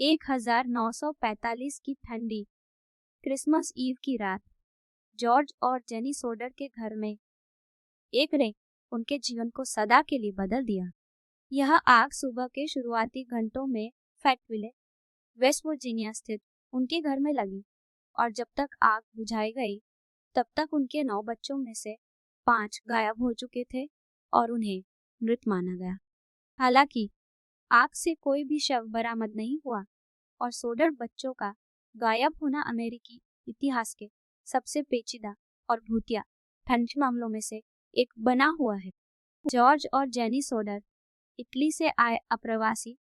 1945 की ठंडी Christmas ewe की रात जॉर्ज और जेनी सोडर के घर में एक ने उनके जीवन को सदा के लिए बदल दिया। यह आग सुबह के शुरुआती घंटों में फैटविले, वेस्ट वर्जीनिया स्थित उनके घर में लगी और जब तक आग बुझाई गई तब तक उनके 9 बच्चों में से 5 गायब हो चुके थे और उन्हें मृत माना गया। हालांकि आग से कोई भी शव बरामद नहीं हुआ और सोडर बच्चों का गायब होना अमेरिकी इतिहास के सबसे पेचीदा और भूतिया ठंडे मामलों में से एक बना हुआ है। जॉर्ज और जेनी सोडर इटली से आए अप्रवासी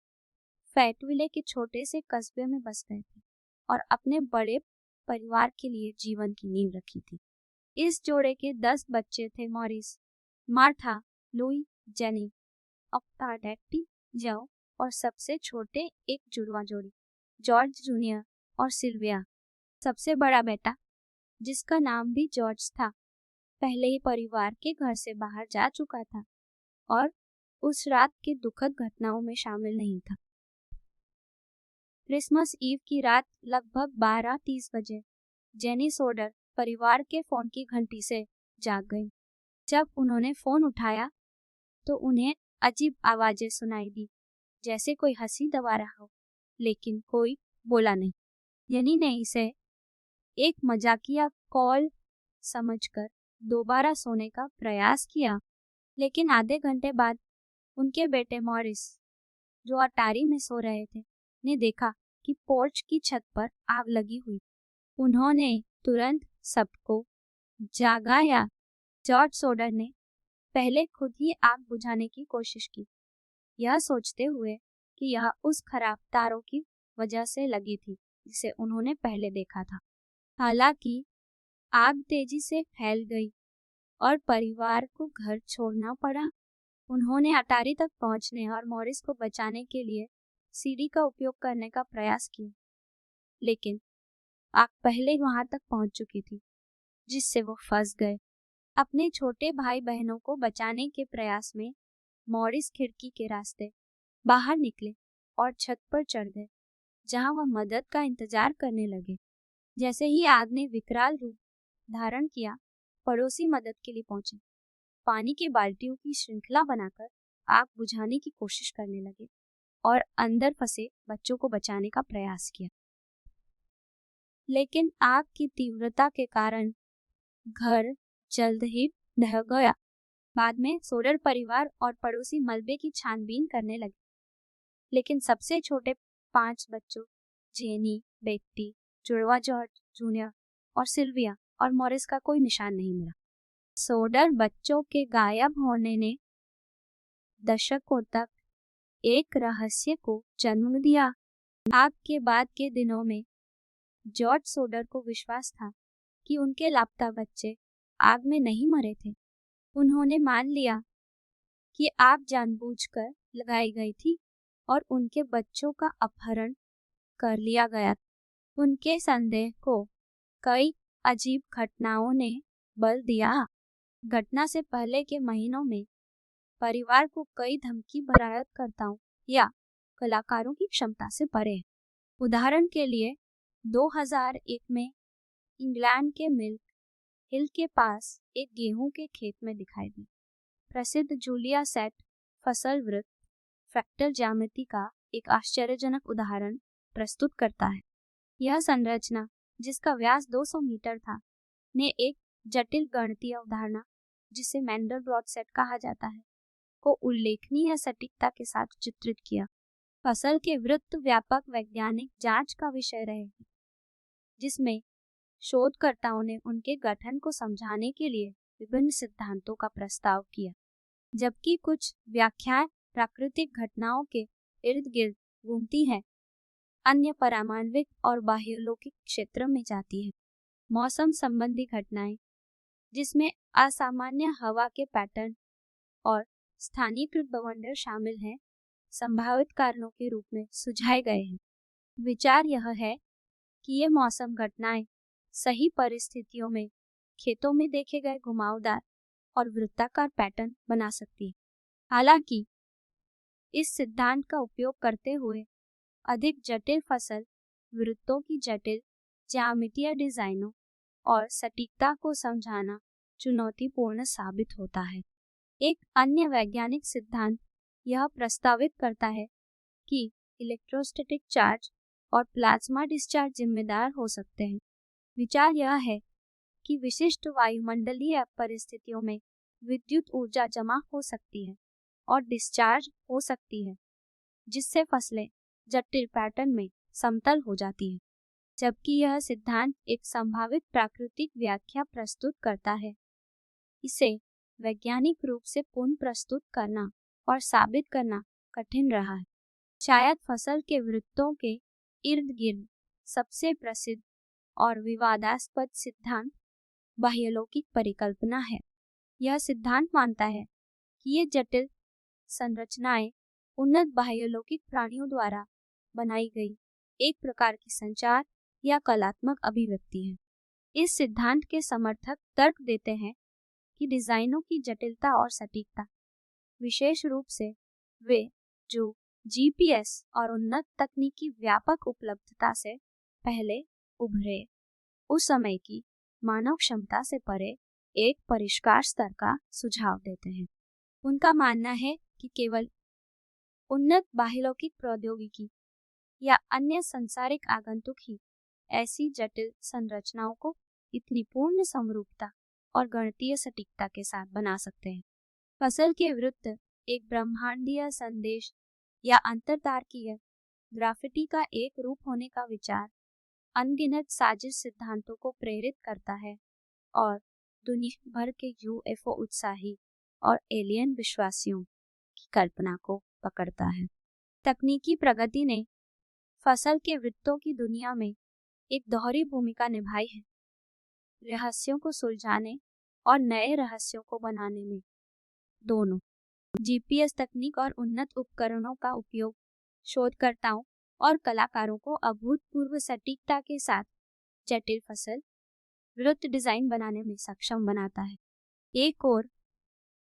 फैटविले के छोटे से कस्बे में बस गए थे और अपने बड़े परिवार के लिए जीवन की नींव रखी थी। इस जोड़े के 10 बच्चे थे, मॉरिस, मार्था, लुई, जेनी, ऑक्टाडेक्टी, जो और सबसे छोटे एक जुड़वा जोड़ी जॉर्ज जूनियर और सिल्विया। सबसे बड़ा बेटा, जिसका नाम भी जॉर्ज था, पहले ही परिवार के घर से बाहर जा चुका था और उस रात के दुखद घटनाओं में शामिल नहीं था। क्रिसमस ईव की रात लगभग 12:30 बजे जेनी सोडर परिवार के फोन की घंटी से जाग गई। जब उन्होंने फोन उठाया तो उन्हें अजीब आवाजें सुनाई दी, जैसे कोई हंसी दबा रहा हो, लेकिन कोई बोला नहीं। जेनी ने इसे एक मजाकिया कॉल समझकर दोबारा सोने का प्रयास किया, लेकिन आधे घंटे बाद उनके बेटे मॉरिस, जो अटारी में सो रहे थे, ने देखा कि पोर्च की छत पर आग लगी हुई। उन्होंने तुरंत सबको जगाया। जॉर्ज सोडर ने पहले खुद ही आग बुझाने की कोशिश की, यह सोचते हुए कि यह उस खराब तारों की वजह से लगी थी जिसे उन्होंने पहले देखा था। हालांकि आग तेजी से फैल गई और परिवार को घर छोड़ना पड़ा। उन्होंने अटारी तक पहुंचने और मॉरिस को बचाने के लिए सीढ़ी का उपयोग करने का प्रयास किया, लेकिन आग पहले ही वहां तक पहुंच चुकी थी, जिससे वो फंस गए। अपने छोटे भाई बहनों को बचाने के प्रयास में मॉरिस खिड़की के रास्ते बाहर निकले और छत पर चढ़ गए, जहां वह मदद का इंतजार करने लगे। जैसे ही आग ने विकराल रूप धारण किया, पड़ोसी मदद के लिए पहुंचे। पानी की बाल्टियों की श्रृंखला बनाकर आग बुझाने की कोशिश करने लगे और अंदर फंसे बच्चों को बचाने का प्रयास किया, लेकिन आग की तीव्रता के कारण घर जल्द ही ढह गया। बाद में सोडर परिवार और पड़ोसी मलबे की छानबीन करने लगे, लेकिन सबसे छोटे 5 बच्चों जेनी, बेट्टी, जुड़वा जॉर्ज जूनियर और सिल्विया और मॉरिस का कोई निशान नहीं मिला। सोडर बच्चों के गायब होने ने दशकों तक एक रहस्य को जन्म दिया। आग के बाद के दिनों में जॉर्ज सोडर को विश्वास था कि उनके लापता बच्चे आग में नहीं मरे थे। उन्होंने मान लिया कि आग जानबूझकर लगाई गई थी और उनके बच्चों का अपहरण कर लिया गया। उनके संदेह को कई अजीब घटनाओं ने बल दिया। घटना से पहले के महीनों में परिवार को कई धमकी बरामदकर्ताओं या कलाकारों की क्षमता से परे है। उदाहरण के लिए 2001 में इंग्लैंड के मिल्क हिल के पास एक गेहूं के खेत में दिखाई दी प्रसिद्ध जूलिया सेट फसल वृत्त फ्रैक्टल ज्यामिति का एक आश्चर्यजनक उदाहरण प्रस्तुत करता है। यह संरचना, जिसका व्यास 200 मीटर था, ने एक जटिल गणितीय अवधारणा, जिसे मैंडलब्रॉट सेट कहा जाता है, को उल्लेखनीय सटीकता के साथ चित्रित किया। फसल के वृत्त व्यापक वैज्ञानिक जांच का विषय रहे हैं, जिसमें शोधकर्ताओं ने उनके गठन को समझाने के लिए विभिन्न सिद्धांतों का प्रस्ताव किया। जबकि कुछ व्याख्याएं प्राकृतिक घटनाओं के इर्द गिर्द घूमती हैं, अन्य पारमाणविक और बाह्यलौकिक क्षेत्र में जाती है। मौसम संबंधी घटनाएं, जिसमें असामान्य हवा के पैटर्न और स्थानीयकृत बवंडर शामिल हैं, संभावित कारणों के रूप में सुझाए गए हैं। विचार यह है कि ये मौसम घटनाएं सही परिस्थितियों में खेतों में देखे गए घुमावदार और वृत्ताकार पैटर्न बना सकती है। हालांकि इस सिद्धांत का उपयोग करते हुए अधिक जटिल फसल वृत्तों की जटिल ज्यामितीय डिजाइनों और सटीकता को समझाना चुनौतीपूर्ण साबित होता है। एक अन्य वैज्ञानिक सिद्धांत यह प्रस्तावित करता है कि इलेक्ट्रोस्टैटिक चार्ज और प्लाज्मा डिस्चार्ज जिम्मेदार हो सकते हैं। विचार यह है कि विशिष्ट वायुमंडलीय परिस्थितियों में विद्युत ऊर्जा जमा हो सकती है और डिस्चार्ज हो सकती है, जिससे फसलें जटिल पैटर्न में समतल हो जाती हैं। जबकि यह सिद्धांत एक संभावित प्राकृतिक व्याख्या प्रस्तुत करता है, इसे वैज्ञानिक रूप से पुनः प्रस्तुत करना और साबित करना कठिन रहा है। शायद फसल के वृत्तों के इर्द गिर्द सबसे प्रसिद्ध और विवादास्पद सिद्धांत बाह्यलौकिक परिकल्पना है। यह सिद्धांत मानता है कि ये जटिल संरचनाएं उन्नत बाह्यलौकिक प्राणियों द्वारा बनाई गई एक प्रकार की संचार या कलात्मक अभिव्यक्ति है। इस सिद्धांत के समर्थक तर्क देते हैं कि डिजाइनों की जटिलता और सटीकता, विशेष रूप से वे जो जीपीएस और उन्नत तकनीकी व्यापक उपलब्धता से पहले उभरे, उस समय की मानव क्षमता से परे एक परिष्कार स्तर का सुझाव देते हैं। उनका मानना है कि केवल उन्नत बाह्यलौकिक प्रौद्योगिकी या अन्य सांसारिक आगंतुक ही ऐसी जटिल संरचनाओं को इतनी पूर्ण समरूपता और गणितीय सटीकता के साथ बना सकते हैं। फसल के वृत्त एक ब्रह्मांडीय संदेश या अंतरतार्किक ग्राफिटी का एक रूप होने का विचार अनगिनत साजिश सिद्धांतों को प्रेरित करता है और दुनिया भर के यूएफओ उत्साही और एलियन विश्वासियों की कल्पना को पकड़ता है। तकनीकी प्रगति ने फसल के वृत्तों की दुनिया में एक दोहरी भूमिका निभाई है, रहस्यों को सुलझाने और नए रहस्यों को बनाने में। दोनों जीपीएस तकनीक और उन्नत उपकरणों का उपयोग शोधकर्ताओं और कलाकारों को अभूतपूर्व सटीकता के साथ जटिल फसल वृत्त डिजाइन बनाने में सक्षम बनाता है। एक और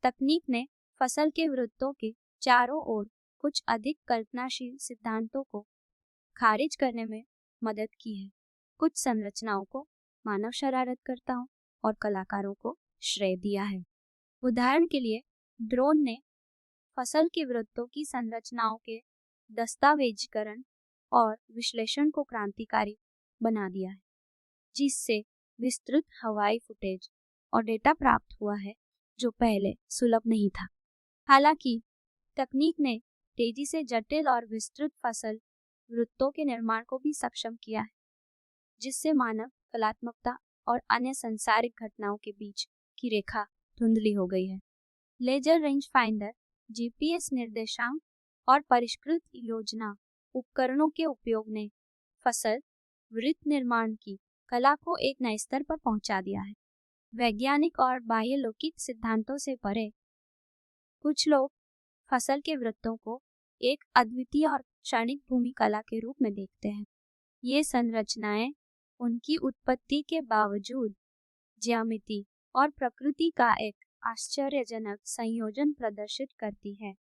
तकनीक ने फसल के वृत्तों के चारों ओर कुछ अधिक कल्पनाशील सिद्धांतों को खारिज करने में मदद की है। कुछ संरचनाओं को मानव शरारतकर्ताओं और कलाकारों को श्रेय दिया है। उदाहरण के लिए ड्रोन ने फसल के वृत्तों की संरचनाओं के दस्तावेजीकरण और विश्लेषण को क्रांतिकारी बना दिया है, जिससे विस्तृत हवाई फुटेज और डेटा प्राप्त हुआ है जो पहले सुलभ नहीं था। हालांकि तकनीक ने तेजी से जटिल और विस्तृत फसल वृत्तों के निर्माण को भी सक्षम किया है, जिससे मानव कलात्मकता और अन्य सांसारिक घटनाओं के बीच की रेखा धुंधली हो गई है। लेजर रेंज फाइंडर, जीपीएस निर्देशांक और परिष्कृत योजना उपकरणों के उपयोग ने फसल वृत्त निर्माण की कला को एक नए स्तर पर पहुंचा दिया है। वैज्ञानिक और बाह्यलौकिक सिद्धांतों से परे, कुछ लोग फसल के वृत्तों को एक अद्वितीय और क्षणिक भूमि कला के रूप में देखते हैं। ये संरचनाएं उनकी उत्पत्ति के बावजूद ज्यामिति और प्रकृति का एक आश्चर्यजनक संयोजन प्रदर्शित करती है,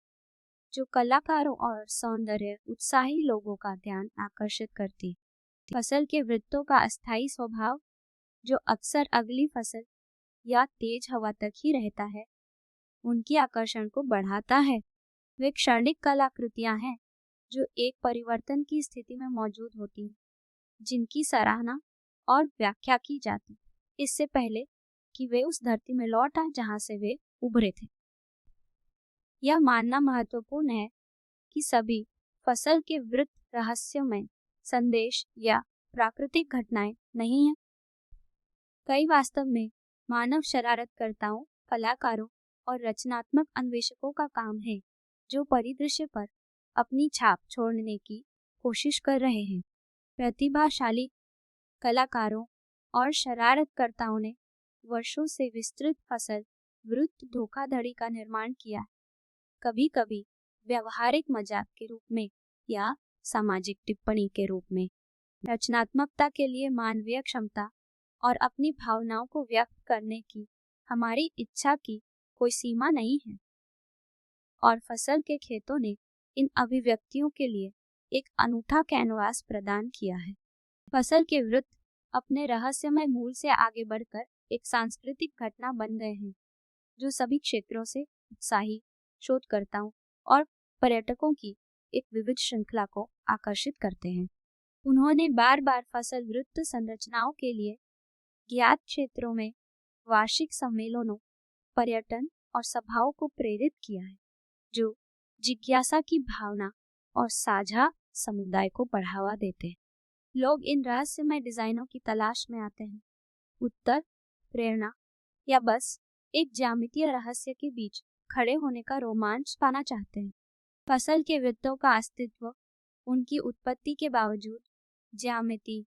जो कलाकारों और सौंदर्य उत्साही लोगों का ध्यान आकर्षित करती है। फसल के वृत्तों का अस्थायी स्वभाव, जो अक्सर अगली फसल या तेज हवा तक ही रहता है, उनकी आकर्षण को बढ़ाता है। वे क्षणिक कलाकृतियां हैं जो एक परिवर्तन की स्थिति में मौजूद होती हैं, जिनकी सराहना और व्याख्या की जाती इससे पहले कि वे उस धरती में लौट आए जहां से वे उभरे थे। यह मानना महत्वपूर्ण है कि सभी फसल के वृत्त रहस्यों में संदेश या प्राकृतिक घटनाएं नहीं हैं। कई वास्तव में मानव शरारतकर्ताओं, कलाकारों और रचनात्मक अन्वेषकों का काम है, जो परिदृश्य पर अपनी छाप छोड़ने की कोशिश कर रहे हैं। प्रतिभाशाली कलाकारों और शरारतकर्ताओं ने वर्षों से विस्तृत फसल वृत्त धोखाधड़ी का निर्माण किया, कभी कभी व्यवहारिक मजाक के रूप में या सामाजिक टिप्पणी के रूप में। रचनात्मकता के लिए मानवीय क्षमता और अपनी भावनाओं को व्यक्त करने की हमारी इच्छा की कोई सीमा नहीं है, और फसल के खेतों ने इन अभिव्यक्तियों के लिए एक अनूठा कैनवास प्रदान किया है। फसल के वृत्त अपने रहस्यमय मूल से आगे बढ़कर एक सांस्कृतिक घटना बन गए हैं जो सभी क्षेत्रों से उत्साही शोधकर्ताओं और पर्यटकों की एक विविध श्रृंखला को आकर्षित करते हैं। उन्होंने बार बार फसल वृत्त संरचनाओं के लिए ज्ञात क्षेत्रों में वार्षिक सम्मेलनों, पर्यटन और सभाओं को प्रेरित किया है जो जिज्ञासा की भावना और साझा समुदाय को बढ़ावा देते हैं। लोग इन रहस्यमय डिजाइनों की तलाश में आते हैं, उत्तर, प्रेरणा या बस एक ज्यामितीय रहस्य के बीच खड़े होने का रोमांच पाना चाहते हैं। फसल के वृत्तों का अस्तित्व उनकी उत्पत्ति के बावजूद ज्यामिति,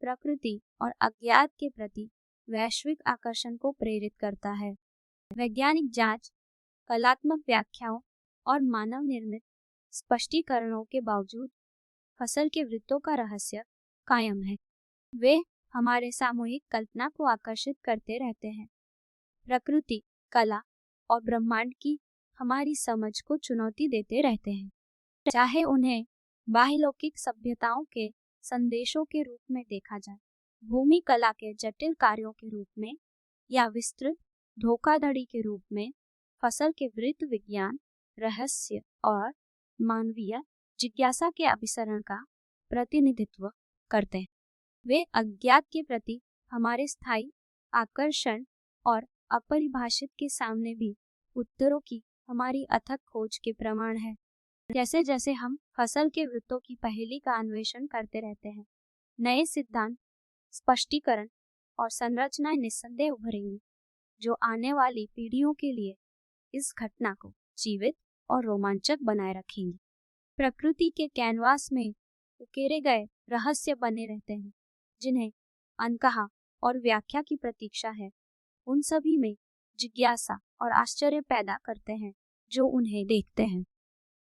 प्रकृति और अज्ञात के प्रति वैश्विक आकर्षण को प्रेरित करता है। वैज्ञानिक जांच, कलात्मक व्याख्याओं और मानव निर्मित स्पष्टीकरणों के बावजूद फसल के वृत्तों का रहस्य कायम है। वे हमारे सामूहिक कल्पना को आकर्षित करते रहते हैं, प्रकृति, कला और ब्रह्मांड की हमारी समझ को चुनौती देते रहते हैं, चाहे उन्हें बाह्यलौकिक सभ्यताओं के संदेशों के रूप में देखा जाए, भूमि कला के जटिल कार्यों के रूप में या विस्तृत धोखाधड़ी के रूप में। फसल के वृत्त विज्ञान, रहस्य और मानवीय जिज्ञासा के अभिसरण का प्रतिनिधित्व करते हैं। वे अज्ञात के प्रति हमारे स्थायी आकर्षण और अपरिभाषित के सामने भी उत्तरों की हमारी अथक खोज के प्रमाण है। जैसे जैसे हम फसल के वृत्तों की पहेली का अन्वेषण करते रहते हैं, नए सिद्धांत, स्पष्टीकरण और संरचनाएं निस्संदेह उभरेंगी जो आने वाली पीढ़ियों के लिए इस घटना को जीवित और रोमांचक बनाए रखेंगी। प्रकृति के कैनवास में उकेरे गए रहस्य बने रहते हैं जिन्हें अनकहा और व्याख्या की प्रतीक्षा है। उन सभी में जिज्ञासा और आश्चर्य पैदा करते हैं जो उन्हें देखते हैं।